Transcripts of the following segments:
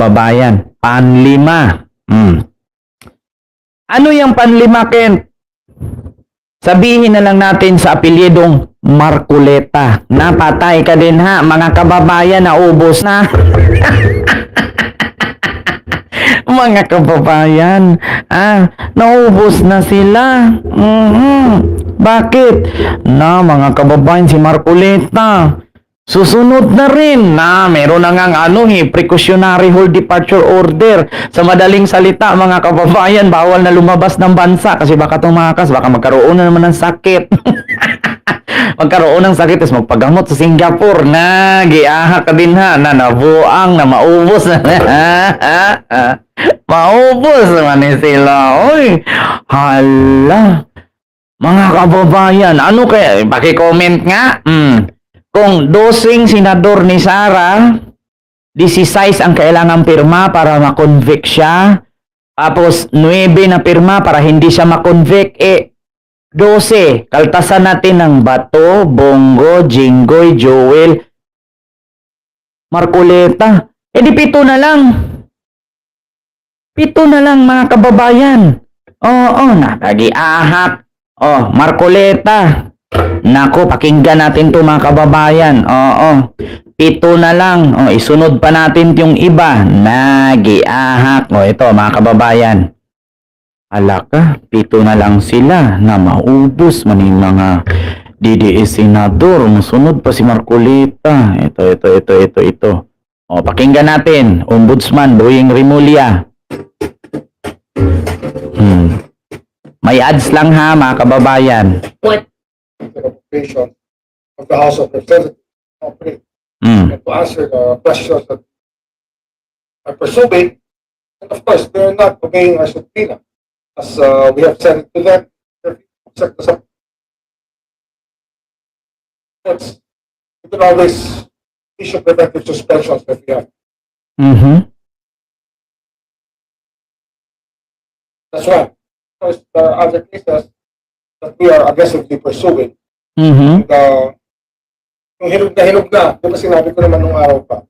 Babayan, panlima. Ano yung panlima, Ken? Sabihin na lang natin sa apelyidong Marcoleta. Napatay ka din ha, mga kababayan, naubos na. Mga kababayan, naubos na sila. Bakit? Mga kababayan, si Marcoleta, susunod na rin na meron na ngang precautionary hold departure order. Sa madaling salita, mga kababayan, bawal na lumabas ng bansa kasi baka tumakas, baka magkaroon na naman ng sakit. Magkaroon ng sakit, tapos magpagamot sa Singapore na giaha ka din ha, na nabuang, na maubos na. Maubos naman sila. Oy, hala. Mga kababayan, ano kaya? Paki-comment nga. Kung 12 senador ni Sara, 16 ang kailangang pirma para ma-convict siya. Tapos 9 na pirma para hindi siya ma-convict. 12. Kaltasan natin ng Bato, Bongo, Jinggoy, Joel, Marcoleta. Di 7 na lang. 7 na lang, mga kababayan. Oo, nakagiahak. Marcoleta. Nako, pakinggan natin to, mga kababayan. 7 na lang. Isunod pa natin yung iba. Nagiahak. Ito, mga kababayan. Alaka, 7 na lang sila na maubos man yung mga DDS senador. Musunod pa si Marcoleta. Ito. Pakinggan natin. Ombudsman Boying Rimulya. May ads lang ha, mga kababayan. What? Of the House of Representatives and to answer the questions that are presuming, and of course, they're not obeying our subpoena. As we have sent it to them, we can always issue preventive suspensions if we have. That's why. Of course, there are other cases that we are aggressively pursuing. And, yung hinog na, di ba sinabi ko naman nung araw pa,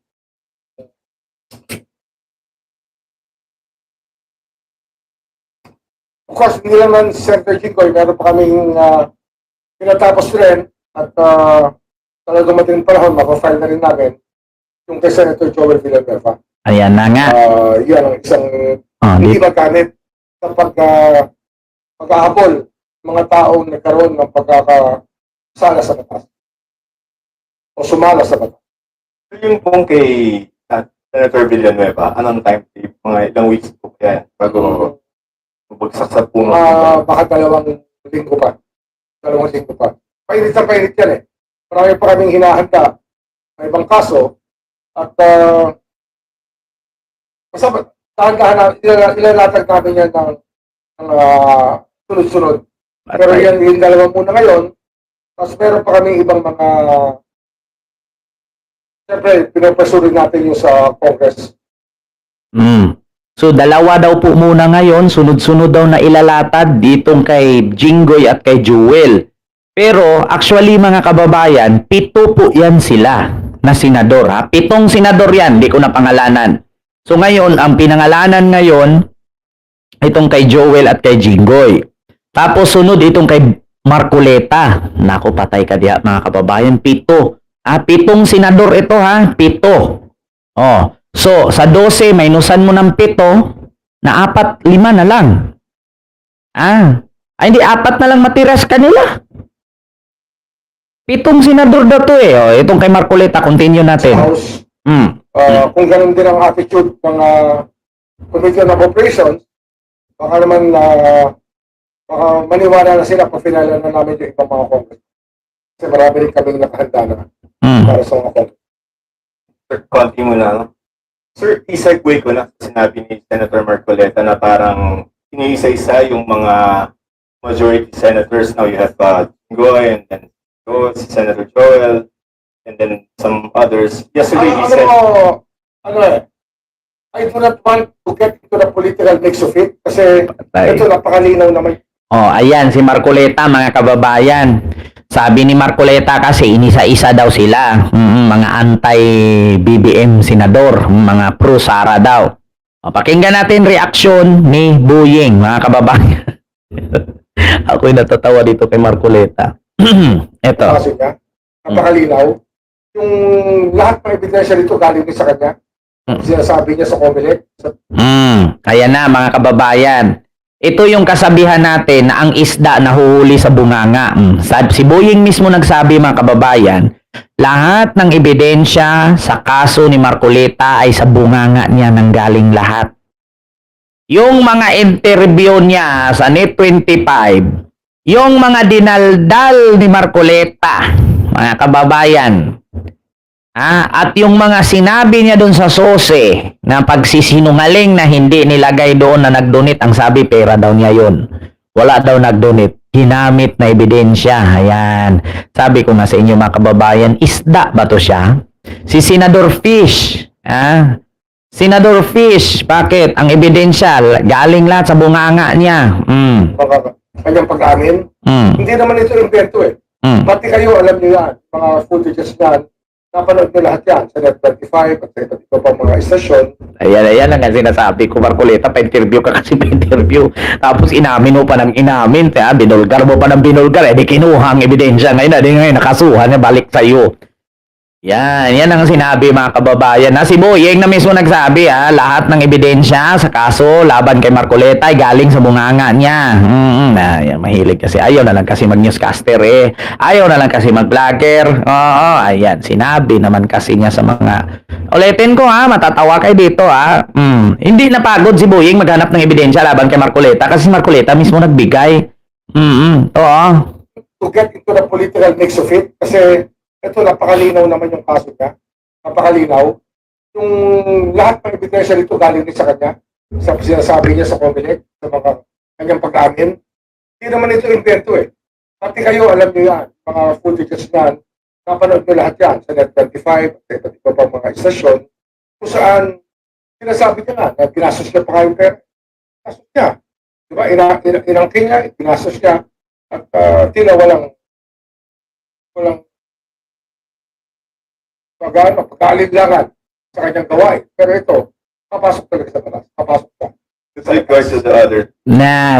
of course, hindi naman si Senator Jinggoy, meron pa kaming pinatapos rin at talagang madaling panahon, mapafile na rin namin yung kay Senator Joel Villanueva. Ayan na nga. Yan ang isang hindi maganit sa pag-ahabol mga taong nagkaroon ng pagkakasala sa batas o sumala sa batas. Yung pong kay Senator Villanueva, anong time tape? Mga ilang weeks po kaya bago bumagsak sa puno? Baka 2 linggo pa. 2 linggo pa. Painit yan eh. Marami pa kaming hinahanda na ibang kaso at ilalatag namin yan ng sunod-sunod. Pero yan yung 2 muna ngayon. Tapos meron pa kami ibang mga siyempre, pinapasurin natin yung sa Congress. So, 2 daw po muna ngayon, sunod-sunod daw na ilalatad ditong kay Jinggoy at kay Joel. Pero, actually mga kababayan, 7 po yan sila na senador. 7 senador yan, di ko na pangalanan. So, ngayon, ang pinangalanan ngayon, itong kay Joel at kay Jinggoy. Tapos, sunod itong kay Marcoleta. Naku, patay ka diya mga kababayan, 7. 7 senador ito 7. So, sa 12, minusan mo ng 7, na 4, 5 na lang. Hindi, 4 na lang matiras kanila. 7 senador daw to itong kay Marcoleta, continue natin. House, kung ganun din ang attitude ng Committee on Operations, baka naman baka maniwala na sila kung finala na namin yung ibang mga Congress. Kasi marami rin kaming nakahanda na para sa mga Congress. Sir, konti mo lang. Sir, i-segue ko na sinabi ni Senator Marcoleta na parang iniisa-isa yung mga majority senators. Now you have Jinggoy and then si Senator Joel and then some others. Yesterday he said... I do not want to get into the political mix of it kasi ito napakalinaw naman. Ayan, si Marcoleta, mga kababayan. Sabi ni Marcoleta kasi inisa-isa daw sila, mga anti-BBM senador, mga pro-Sara daw. O, pakinggan natin reaksyon ni Boying, mga kababayan. Ako'y natatawa dito kay Marcoleta. Ito. Kaso niya, napakalinaw. Yung lahat ng ebidensya nito galing din sa kanya. Sinasabi niya sa Comelec. Ayan na mga kababayan. Ito yung kasabihan natin na ang isda nahuhuli sa bunganga. Si Boying mismo nagsabi mga kababayan, lahat ng ebidensya sa kaso ni Marcoleta ay sa bunganga niya nanggaling lahat. Yung mga interview niya sa Net25, yung mga dinaldal ni Marcoleta, mga kababayan, at yung mga sinabi niya doon sa SOSE na pagsisinungaling na hindi nilagay doon na nag-donate, ang sabi pera daw niya yun. Wala daw nag-donate. Ginamit na ebidensya. Ayan. Sabi ko nga sa inyo mga kababayan, isda ba to siya? Si Senador Fish. Senador Fish, bakit? Ang ebidensya, galing lahat sa bunganga niya. Kanyang pag-amin. Hindi naman ito invento eh. Pati kayo, alam niyo yan. Mga footages yan. Napanood niyo lahat yan sa Net25 at sa iba't iba pang mga istasyon. Ayan ang sinasabi ko, Marcoleta, pa-interview ka kasi pa-interview. Tapos inamin mo pa ng inamin, binulgar mo pa ng binulgar, di kinuha ang ebidensya. Ngayon, nakasuhan niya, balik sa'yo. Yan ang sinabi mga kababayan. Si Boying na mismo nagsabi, lahat ng ebidensya sa kaso laban kay Marcoleta ay galing sa bunganga niya. Mahilig kasi. Ayaw na lang kasi mag-newscaster Ayaw na lang kasi mag-vlogger. Oo, ayan. Sinabi naman kasi niya sa mga... Ulitin ko matatawa kayo dito Hindi napagod si Boying maghanap ng ebidensya laban kay Marcoleta kasi si Marcoleta mismo nagbigay. Oo. To get into the political mix of it, kasi ito, napakalinaw naman yung kaso niya. Napakalinaw. Yung lahat ng ebidensya nito galing din sa kanya. Sa sinasabi niya sa Comelec, sa mga kanyang pag-amin. Hindi naman ito invento eh. Pati kayo, alam niyo yan. Mga footages yan. Napanood niyo lahat yan sa Net25 at iba't iba pang mga istasyon. Kung saan, sinasabi niya nga na ginastos niya pa kayong pera. Ginastos niya. Diba? Inangkin niya, ginastos niya. At tila walang pagkaalinlangan sa kanyang gawain. Pero ito, papasok talaga sa batas. Papasok siya. With regards to the other,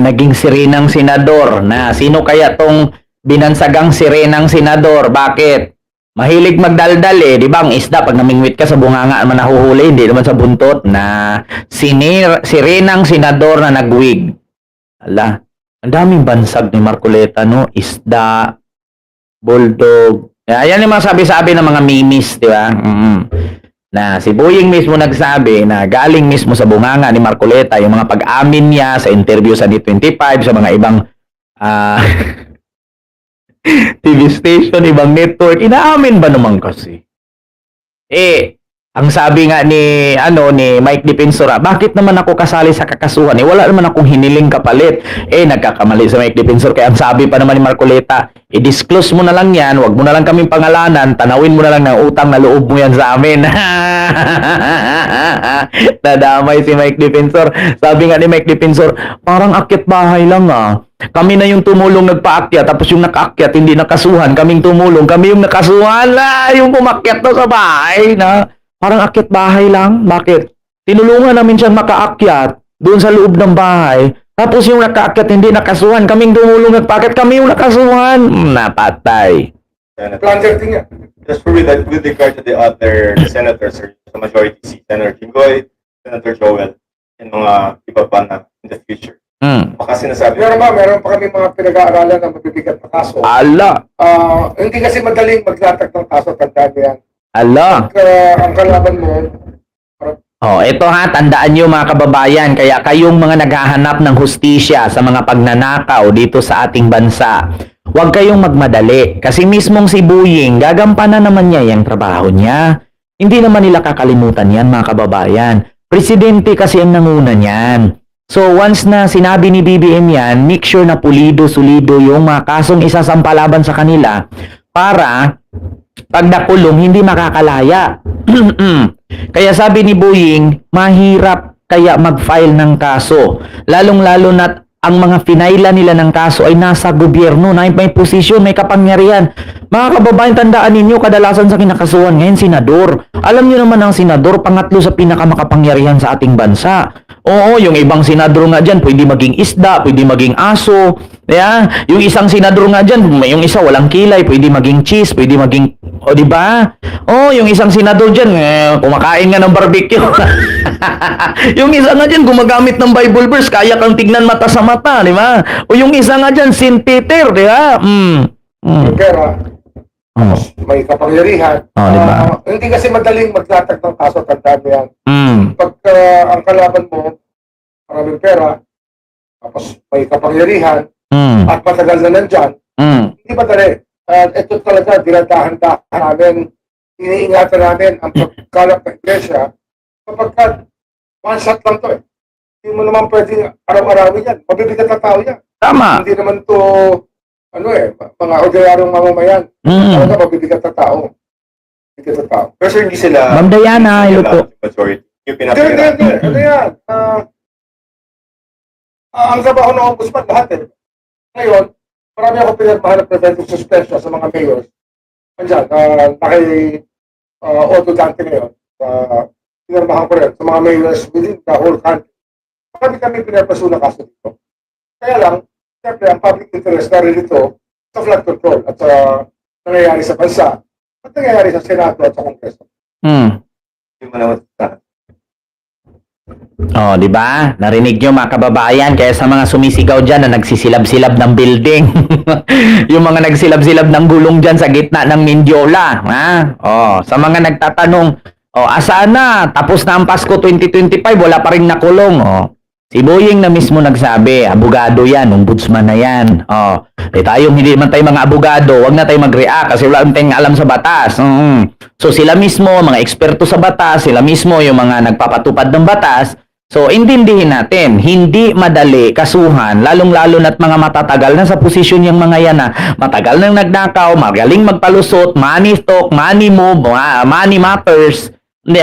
Naging sirenang senador. Sino kaya tong binansagang sirenang senador? Bakit? Mahilig magdaldal Di ba ang isda, pag namingwit ka sa bunganga naman nahuhuli, hindi naman sa buntot. Sirenang senador na nagwig. Ala, ang daming bansag ni Marcoleta, no? Isda, bulldog. Yan yung mga sabi-sabi ng mga mimis, di ba? Na si Boying mismo nagsabi na galing mismo sa bunganga ni Marcoleta yung mga pag-amin niya sa interview sa Net25, sa mga ibang TV station, ibang network. Inaamin ba naman kasi? Ang sabi nga ni Mike Defensora, bakit naman ako kasali sa kakasuhan? Wala naman akong hiniling kapalit. Nagkakamali sa Mike Defensor. Kaya ang sabi pa naman ni Marcoleta, i-disclose mo na lang yan, wag mo na lang kaming pangalanan, tanawin mo na lang ng utang na loob mo yan sa amin. Nadamay si Mike Defensor. Sabi nga ni Mike Defensor, parang akit bahay lang Kami na yung tumulong nagpaakyat, tapos yung nakaakyat hindi nakasuhan, kaming tumulong, kami yung nakasuhan yung pumakyat to sa bahay Parang akyat bahay lang. Bakit? Tinulungan namin siyang makaakyat doon sa loob ng bahay. Tapos yung nakaakyat hindi nakasuhan. Kaming tumulong nagpaakyat. Kami yung nakasuhan. Napatay. Planter din niya. just with regard to the other senators, or the majority seat, Senator Jinggoy, Senator Joel, and mga iba pa na in the future. Baka sinasabi Meron pa kami mga pinag-aaralan na mabibigat na kaso. Ala. Hindi kasi madaling maglatag ng kaso, tandaan mo yan. Ala. Ang kalaban mo, Ito tandaan nyo mga kababayan, kaya kayong mga naghahanap ng hustisya sa mga pagnanakaw dito sa ating bansa, huwag kayong magmadali. Kasi mismong si Boying, gagampanan naman niya yung trabaho niya. Hindi naman nila kakalimutan yan mga kababayan. Presidente kasi ang nanguna niyan. So once na sinabi ni BBM yan, make sure na pulido, solido yung mga kasong isasampalaban sa kanila para pag nakulong, hindi makakalaya. Kaya sabi ni Boying, mahirap kaya mag-file ng kaso. Lalong-lalo na ang mga pinaila nila ng kaso ay nasa gobyerno, na may posisyon, may kapangyarihan. Mga kababayan, tandaan ninyo, kadalasan sa kinakasuhan ngayon, senador. Alam niyo naman ang senador, pangatlo sa pinakamakapangyarihan sa ating bansa. Oo, yung ibang senador nga dyan, pwede maging isda, pwede maging aso. Yeah? Yung isang senador nga dyan, yung isa walang kilay, pwede maging cheese, pwede maging, o di ba? Oh, yung isang senador dyan, kumakain nga ng barbecue. Yung isa nga dyan, gumagamit ng Bible verse, kaya kang tignan mata sa mata, di ba? O yung isa nga dyan, Saint Peter, di ba? May pera, Oh. may kapangyarihan. Diba? Hindi kasi madaling maglatag ng kaso, tandaan mo yan. Pag ang kalaban mo, maraming pera, tapos may kapangyarihan, at matagal na nandyan, hindi madali. Ito talaga, dinadahan-dahan namin, iniingatan namin ang pagkalap ng iglesia, kapag one shot lang to eh. Hindi mo naman pwedeng araw-arawin yan. Mabibigat na tao yan. Tama. Hindi naman to, mga ordinaryong mamamayan. Talaga mabibigat na tao. Mabibigat na tao. Pero sir, hindi sila... Ma'am Diana, hello po. Majority. Yung Hindi. pinapahirapan. Ano yan? Ang trabaho ng ombudsman, lahat eh. Ngayon, marami ako pinirmahan ng preventive suspension sa mga mayors. Andyan, Otto Dante ngayon. Pinirmahan ko rin sa mga mayors within the whole country. Marami kami pinirpaso na kaso dito. Kaya lang, siyempre, ang public interest na rin ito sa flood control at sa nangyayari sa bansa at nangyayari sa Senado at sa Kongreso. Hindi mo naman Oh, di ba? Narinig nyo mga kababayan, kaya sa mga sumisigaw dyan na nagsisilab-silab ng building. Yung mga nagsilab-silab ng gulong dyan sa gitna ng Mindiola. Ha? Oh, sa mga nagtatanong, asaan na? Tapos na ang Pasko 2025, wala pa rin nakulong. Si Boying na mismo nagsabi, abogado yan, ombudsman na yan. Hindi man tayo mga abogado, wag na tayo mag-react kasi wala tayong alam sa batas. So sila mismo, mga eksperto sa batas, sila mismo yung mga nagpapatupad ng batas. So intindihin natin, hindi madali kasuhan, lalong-lalo na't mga matatagal na sa posisyon yung mga yan na matagal nang nagnakaw, magaling magpalusot, money talk, money move, money matters. Hindi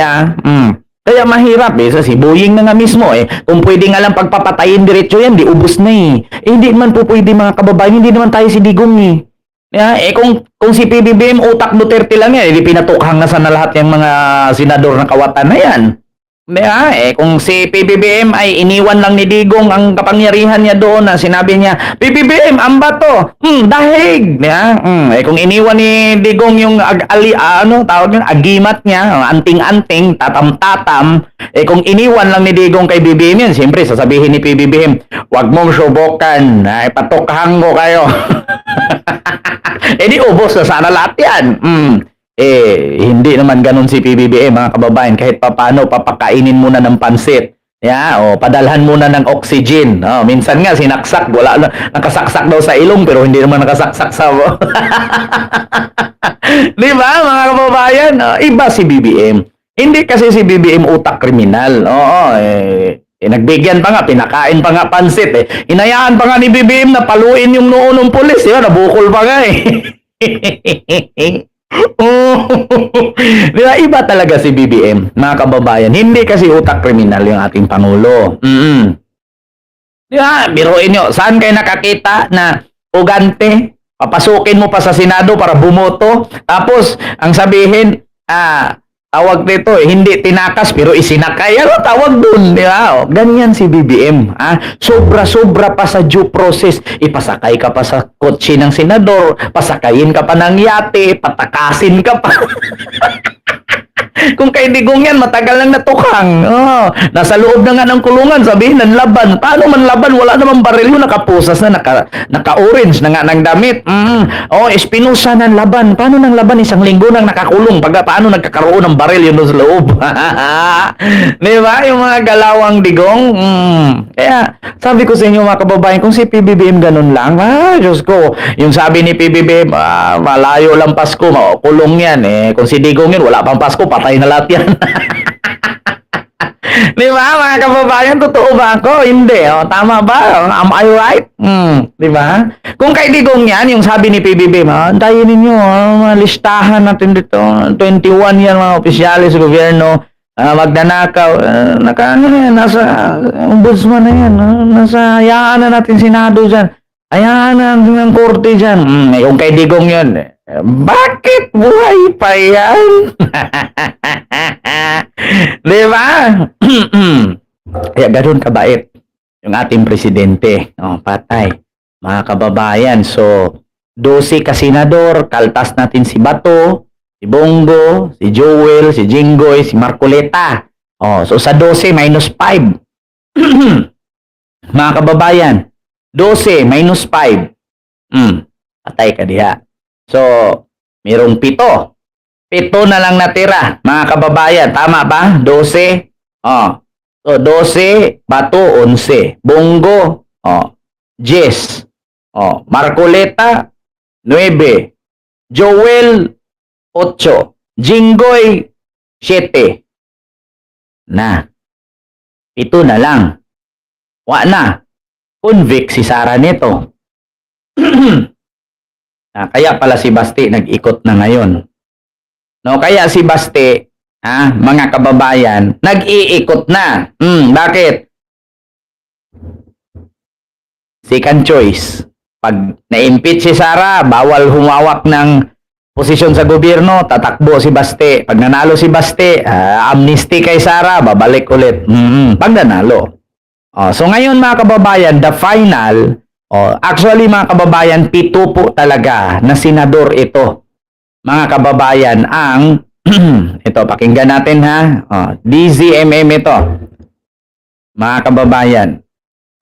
Kaya mahirap sa si Boying na nga mismo kung pwede nga lang pagpapatayin diretso yan, di ubos na hindi man po pwede mga kababayan, hindi naman tayo si Digong kung si PBBM utak Duterte lang yan, di pinatukhang na sana lahat yung mga senador na kawatan na yan. Kung si PBBM ay iniwan lang ni Digong ang kapangyarihan niya doon na sinabi niya, PBBM, ambato, dahig. Kung iniwan ni Digong yung tawag yun, agimat niya, anting-anting, tatam-tatam, kung iniwan lang ni Digong kay BBM yan, siyempre sasabihin ni PBBM, wag mong subukan, patukhang ko kayo. Di ubos na sana lahat yan. Hindi naman ganun si PBBM mga kababayan. Kahit papano, papakainin muna ng pansit. Padalhan muna ng oxygen. Minsan nga sinaksak, nakasaksak daw sa ilong pero hindi naman nakasaksak sa Di ba mga kababayan? Iba si BBM. Hindi kasi si BBM utak kriminal. Nagbigyan pa nga, pinakain pa nga pansit Inayaan pa nga ni BBM na paluin yung noo ng pulis. Nabukol pa nga Diba? Iba talaga si BBM, mga kababayan. Hindi kasi utak kriminal yung ating Pangulo. Diba? Biruin nyo, saan kayo nakakita na pugante? Papasukin mo pa sa Senado para bumoto. Tapos, ang sabihin, tawag dito hindi tinakas pero isinakay. Ano tawag dun? Diba? Ganyan si BBM. Sobra-sobra pa sa due process. Ipasakay ka pa sa kotse ng senador, pasakayin ka pa ng yate, patakasin ka pa. Kung kay Digong yan, matagal lang natukhang. Nasa loob na nga ng kulungan, sabihin ng laban. Paano man laban? Wala namang baril yun, nakapusas na, naka-orange na nga ng damit. Espinosa ng laban. Paano ng laban? Isang linggo nang nakakulong. Paano nagkakaroon ng baril yun doon sa loob? Di ba? Yung mga galawang Digong. Kaya, sabi ko sa inyo mga kababayan, kung si PBBM ganun lang, Diyos ko, yung sabi ni PBBM, malayo lang Pasko, kulong yan. Kung si Digong yun, wala pang Pasko, patay na lahat yan. Di ba mga kababayan, totoo ba ako? Hindi. Tama ba? Am I right? Di ba? Kung kay Digong yan, yung sabi ni PBB, antayin ninyo, listahan natin dito. 21 yan mga opisyalis sa gobyerno. Magnanakaw. Ano na yan, nasa ombudsman na yan. Nasa hayaan na natin Senado dyan. Hayaan na natin ng korte dyan. Yung kay Digong yun. Bakit buhay pa yan? Di ba? Kaya ganoon kabait yung ating presidente. Patay. Mga kababayan. So, 12 ka senador, kaltas natin si Bato, si Bongo, si Joel, si Jinggoy, si Marcoleta. So sa 12 minus 5. Mga kababayan, 12 minus 5. Patay ka diha. So, mayroong 7. 7 na lang natira, mga kababayan. Tama ba? 12. So 12, Bato 11, Bongo 10. Marcoleta 9, Joel 8, Jinggoy 7. Na. 7 na lang. Wa na. Convict si Sara nito. Kaya pala si Basti nag-ikot na ngayon. No, kaya si Basti, mga kababayan, nag-iikot na. Bakit? Second choice. Pag na-impeach si Sara, bawal humawak ng posisyon sa gobyerno, tatakbo si Baste. Pag nanalo si Baste, amnesty kay Sara, babalik ulit. Pag nanalo. So ngayon mga kababayan, the final, actually mga kababayan, 7 po talaga na senador ito. Mga kababayan, ang, ito, pakinggan natin ha. DZMM ito. Mga kababayan,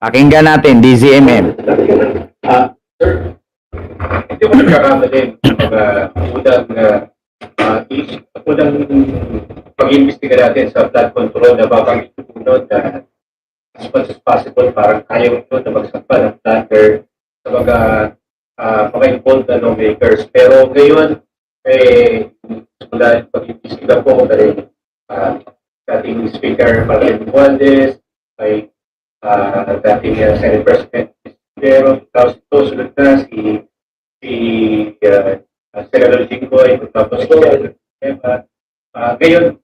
pakinggan natin, DZMM. Sir, hindi ko nagkakamali unang pag-imbestiga natin sa flood control na babanggit punod na as much as possible parang kaya mo na magsampa ng floodder sa mga involved na lawmakers. Pero ngayon, mula pag-imbestiga po dahil dating Speaker Marlene Romualdez, ay dating Senate President pero tapos ito sunod na si Senador Jinggoy, tapos si ngayon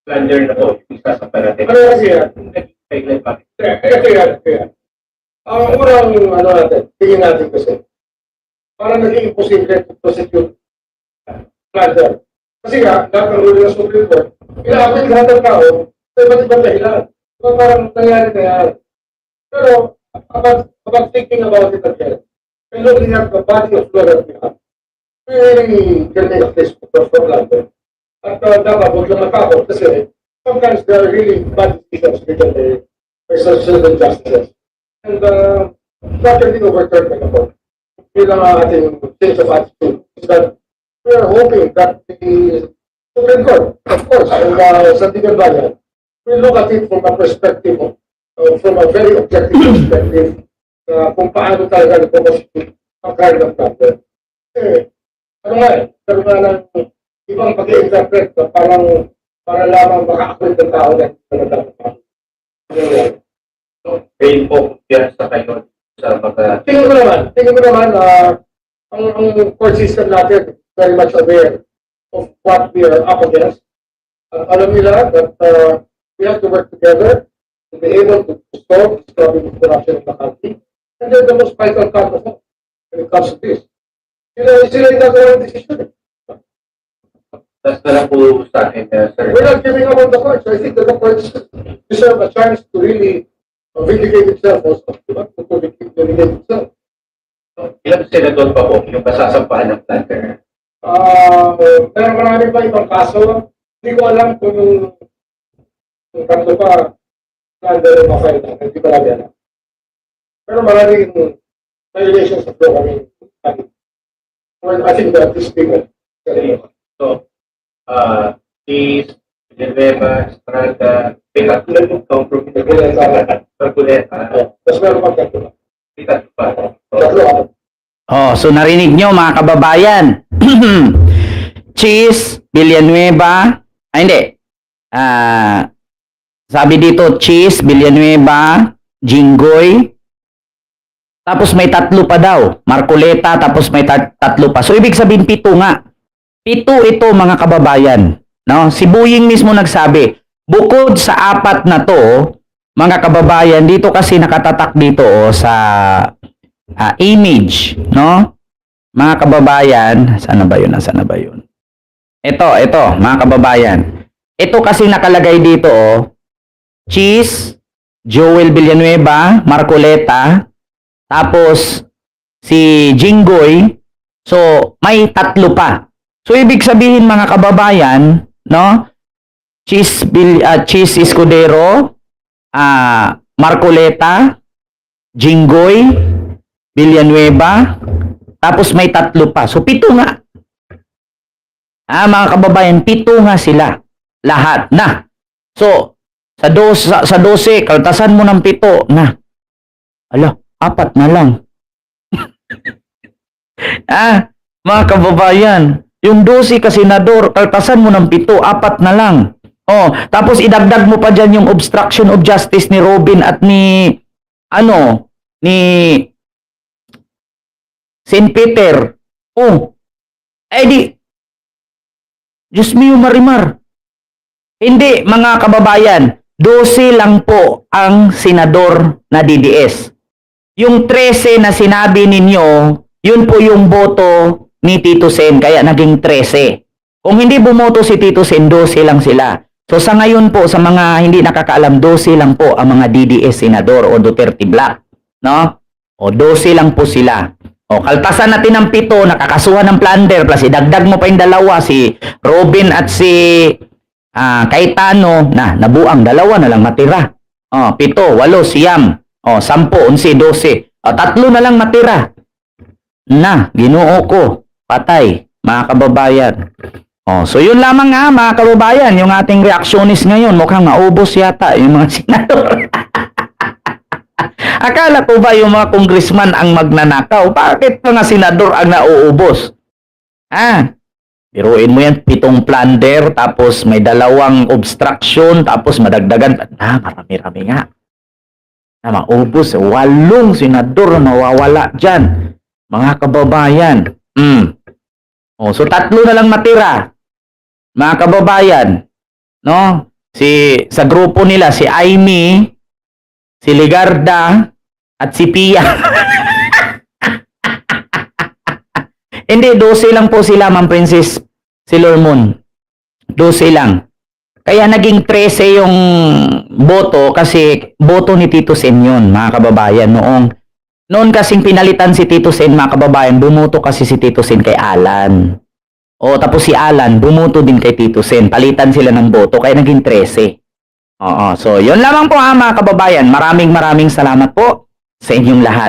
plunder na po yung isasampa natin. Ano kasi yan? Kailan bakit? Kaya. Ang unang natin, tingin natin kasi, parang naging imposible to prosecute plunder. Kasi nga, lahat ng ruling ng Supreme Court, inaapit lahat ng tao sa iba't ibang dahilan. So parang nangyari na yan. Pero, about thinking about it again, and looking at the body of law that we have, we really can make a case for plunder. At dapat huwag lang matakot kasi sometimes there are really bad decisions within the civil justices. And that can be overturned by the court. Bilang ating change of attitude is that we are hoping that the Supreme Court, of course, and Sandigan Bayan, will look at it from a perspective of, from a very objective perspective, kung paano talaga nagpo-prosecute ang kind of problem. Ano nga pero nga ng ibang pag-i-interpret na parang para lamang maka-acquit ng tao na nagtatapos. So, kayo po yan sa kayo sa mga... Tingin ko naman, ang court system natin very much aware of what we are up against. Alam nila that we have to work together to be able to solve this problem of corruption in the country. And then the most vital part of it when it comes to this. Sila yung gagawa ng decision. That's na lang po sa akin, sir. We're not giving up on the courts. I think that the courts deserve a chance to really vindicate itself also. To vindicate itself. Ilang senador pa po yung masasampahan ng plunder? Pero marami pa ibang kaso. Hindi ko alam kung yung tatlo pa plunder yung mafile na. Hindi ko alam. Pero maraming violations of law kami. I think that this people. So, Cheese, Villanueva, Estrada, pinatulan yung compromise. Marcoleta. Tapos meron pa tatlo. Pinatulan pa. Tatlo. So narinig nyo mga kababayan. Cheese, Villanueva, hindi. Sabi dito, Cheese, Villanueva, Jinggoy, tapos may 3 pa daw. Marcoleta, tapos may 3 pa. So ibig sabihin 7 nga. 7 ito mga kababayan. No? Si Buying mismo nagsabi, bukod sa apat na to, mga kababayan, dito kasi nakatatak dito sa image, no? Mga kababayan, sana ba yun? Nasaan na ba yun? Ito, mga kababayan. Ito kasi nakalagay dito, Cheese, Joel Villanueva, Marcoleta, tapos si Jinggoy. So, may tatlo pa. So, ibig sabihin mga kababayan, no? Cheese Escudero, Marcoleta, Jinggoy, Villanueva, tapos may tatlo pa. So, 7 nga. Mga kababayan, 7 nga sila. Lahat na. So, sa 12, kaltasan mo ng 7 na. Ala, 4 na lang. Mga kababayan, yung 12 ka senador, kaltasan mo ng 7, 4 na lang. Tapos idagdag mo pa dyan yung obstruction of justice ni Robin at ni St. Peter. Diyos mio Marimar. Hindi, mga kababayan, 12 lang po ang senador na DDS. Yung 13 na sinabi ninyo, yun po yung boto ni Tito Sen, kaya naging 13. Kung hindi bumoto si Tito Sen, 12 lang sila. So sa ngayon po, sa mga hindi nakakaalam, 12 lang po ang mga DDS senador o Duterte Black. No? 12 lang po sila. Kaltasan natin ng 7, nakakasuhan ng plunder, plus idagdag mo pa yung 2, si Robin at si Cayetano, nabuang 2 na lang matira. 7, 8, 9, 10, 11, 12. 3 na lang matira. Ginoo ko, patay, mga kababayan. So yun lamang nga, mga kababayan, yung ating reactionist ngayon, mukhang naubos yata yung mga senador. Akala ko ba yung mga congressman ang magnanakaw? Bakit mga senador ang nauubos? Biruin mo yan, 7 plunder, tapos may 2 obstruction, tapos madagdagan. Marami-rami nga. Maubos, 8 senador mawawala dyan. Mga kababayan. So 3 na lang matira. Mga kababayan. No? Sa grupo nila, si Aimee, si Ligarda, at si Pia. Hindi, 12 lang po sila, Ma'am Princess Sailor Moon. 12 lang. Kaya naging 13 yung boto kasi boto ni Tito Sen yun, mga kababayan. Noon kasing pinalitan si Tito Sen, mga kababayan, bumoto kasi si Tito Sen kay Alan. Tapos si Alan, bumoto din kay Tito Sen. Palitan sila ng boto, kaya naging 13. So yun lamang po mga kababayan. Maraming salamat po sa inyong lahat.